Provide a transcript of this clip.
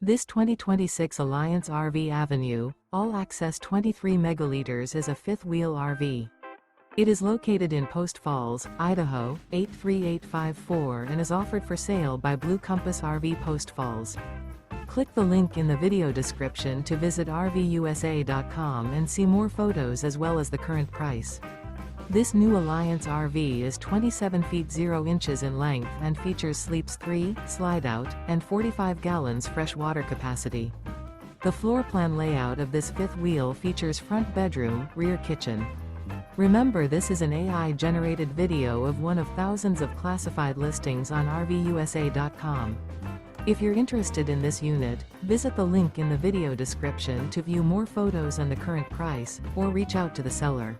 This 2026 Alliance RV Avenue, all-access 23 megaliters is a fifth-wheel RV. It is located in Post Falls, Idaho, 83854 and is offered for sale by Blue Compass RV Post Falls. Click the link in the video description to visit RVUSA.com and see more photos as well as the current price. This new Alliance RV is 27 feet 0 inches in length and features sleeps 3, slide-out, and 45 gallons fresh water capacity. The floor plan layout of this fifth wheel features front bedroom, rear kitchen. Remember, this is an AI-generated video of one of thousands of classified listings on RVUSA.com. If you're interested in this unit, visit the link in the video description to view more photos and the current price, or reach out to the seller.